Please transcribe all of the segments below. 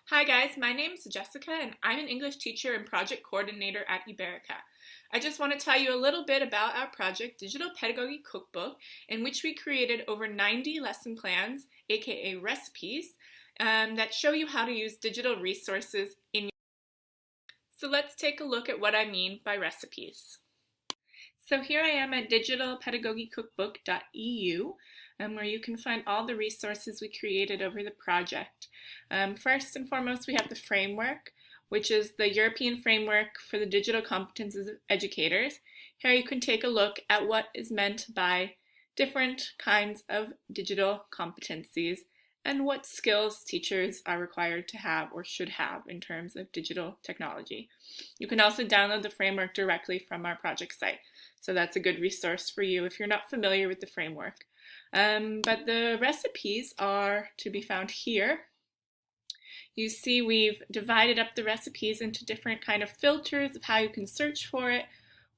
Hi guys, my name is Jessica and I'm an English teacher and project coordinator at Iberica. I just want to tell you a little bit about our project, Digital Pedagogy Cookbook, in which we created over 90 lesson plans, aka recipes, that show you how to use digital resources in your. So let's take a look at what I mean by recipes. So here I am at digitalpedagogycookbook.eu, where you can find all the resources we created over the project. First and foremost, we have the framework, which is the European framework for the digital competences of educators. Here you can take a look at what is meant by different kinds of digital competencies and what skills teachers are required to have or should have in terms of digital technology. You can also download the framework directly from our project site. So that's a good resource for you if you're not familiar with the framework. But the recipes are to be found here. You see we've divided up the recipes into different kind of filters of how you can search for it,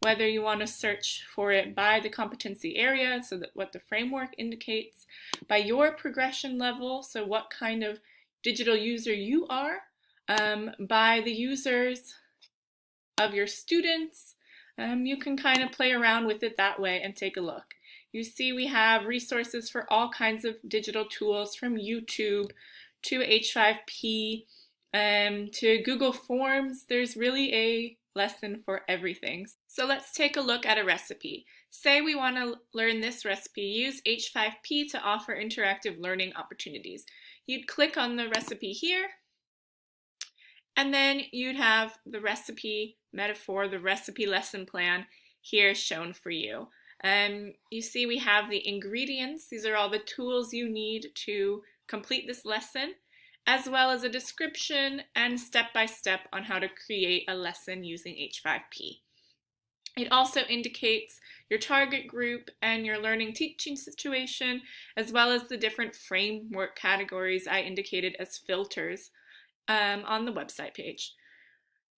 whether you want to search for it by the competency area, so that what the framework indicates, by your progression level, so what kind of digital user you are, by the users of your students. You can kind of play around with it that way and take a look. You see we have resources for all kinds of digital tools, from YouTube to H5P to Google Forms. There's really a lesson for everything. So let's take a look at a recipe. Say we want to learn this recipe, use H5P to offer interactive learning opportunities. You'd click on the recipe here, and then you'd have the recipe metaphor, the recipe lesson plan here shown for you. You see we have the ingredients. These are all the tools you need to complete this lesson, as well as a description and step-by-step on how to create a lesson using H5P. It also indicates your target group and your learning teaching situation, as well as the different framework categories I indicated as filters on the website page.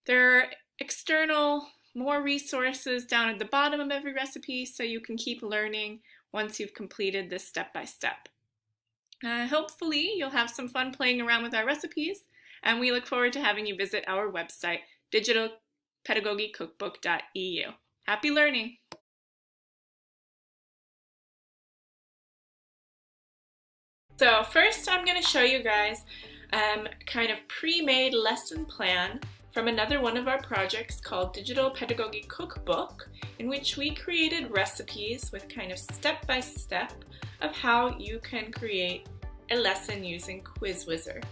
There are external more resources down at the bottom of every recipe, so you can keep learning once you've completed this step-by-step. Hopefully you'll have some fun playing around with our recipes, and we look forward to having you visit our website, digitalpedagogycookbook.eu. Happy learning! So first I'm going to show you guys kind of pre-made lesson plan from another one of our projects called Digital Pedagogy Cookbook, in which we created recipes with kind of step-by-step of how you can create a lesson using Quiz Wizard.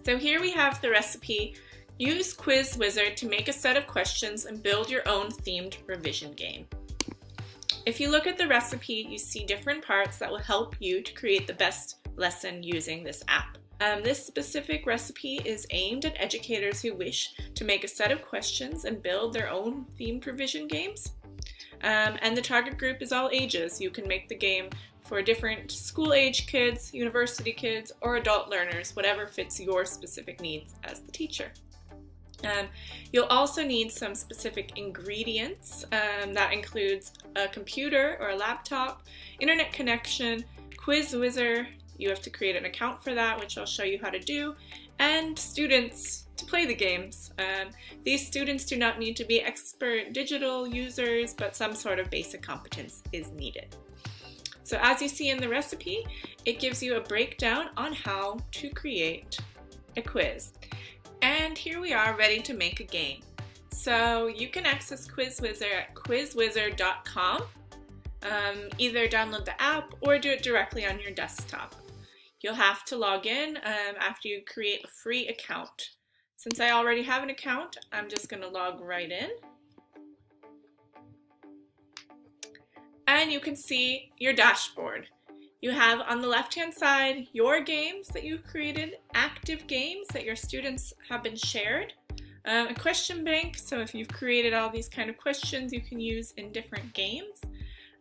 So here we have the recipe, use Quiz Wizard to make a set of questions and build your own themed revision game. If you look at the recipe, you see different parts that will help you to create the best lesson using this app. This specific recipe is aimed at educators who wish to make a set of questions and build their own themed revision games. And the target group is all ages. You can make the game for different school-age kids, university kids, or adult learners, whatever fits your specific needs as the teacher. You'll also need some specific ingredients. That includes a computer or a laptop, internet connection, Quiz Wizard. You have to create an account for that, which I'll show you how to do, and students to play the games. These students do not need to be expert digital users, but some sort of basic competence is needed. So as you see in the recipe, it gives you a breakdown on how to create a quiz. And here we are ready to make a game. So you can access Quiz Wizard at quizwizard.com. Either download the app or do it directly on your desktop. You'll have to log in after you create a free account. Since I already have an account, I'm just going to log right in. And you can see your dashboard. You have on the left-hand side your games that you've created, active games that your students have been shared, a question bank, so if you've created all these kind of questions you can use in different games.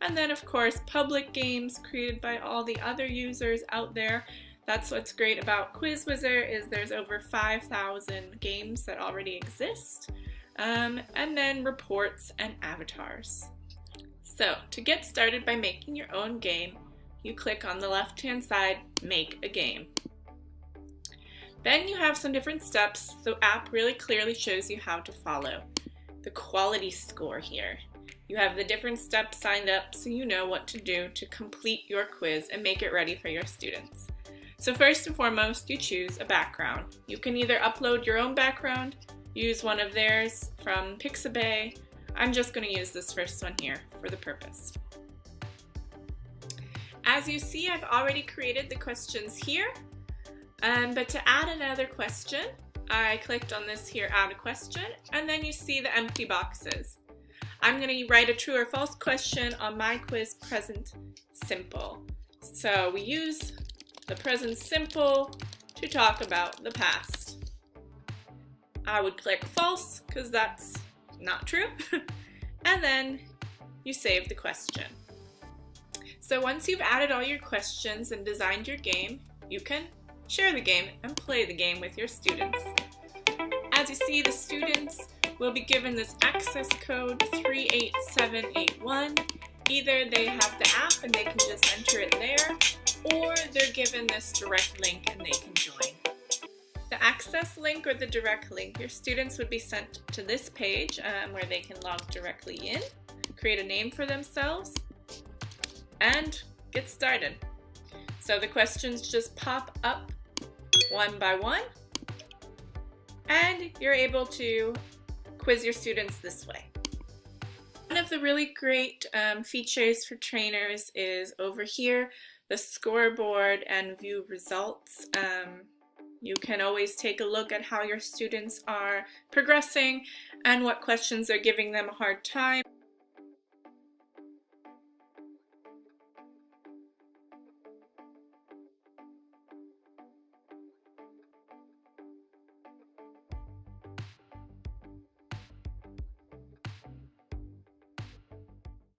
And then of course public games created by all the other users out there. That's what's great about Quiz Wizard, is there's over 5,000 games that already exist. And then reports and avatars. So to get started by making your own game, you click on the left-hand side, Make a Game. Then you have some different steps. The app really clearly shows you how to follow. The quality score here. You have the different steps signed up so you know what to do to complete your quiz and make it ready for your students. So first and foremost, you choose a background. You can either upload your own background, use one of theirs from Pixabay. I'm just going to use this first one here for the purpose. As you see, I've already created the questions here, but to add another question, I clicked on this here, add a question, and then you see the empty boxes. I'm going to write a true or false question on my quiz present simple. So we use the present simple to talk about the past. I would click false because that's not true. And then you save the question. So once you've added all your questions and designed your game, you can share the game and play the game with your students. As you see, the students will be given this access code 38781. Either they have the app and they can just enter it there, or they're given this direct link and they can join. The access link or the direct link, your students would be sent to this page where they can log directly in, create a name for themselves, and get started. So the questions just pop up one by one, and you're able to quiz your students this way. One of the really great features for trainers is over here, the scoreboard and view results. You can always take a look at how your students are progressing and what questions are giving them a hard time.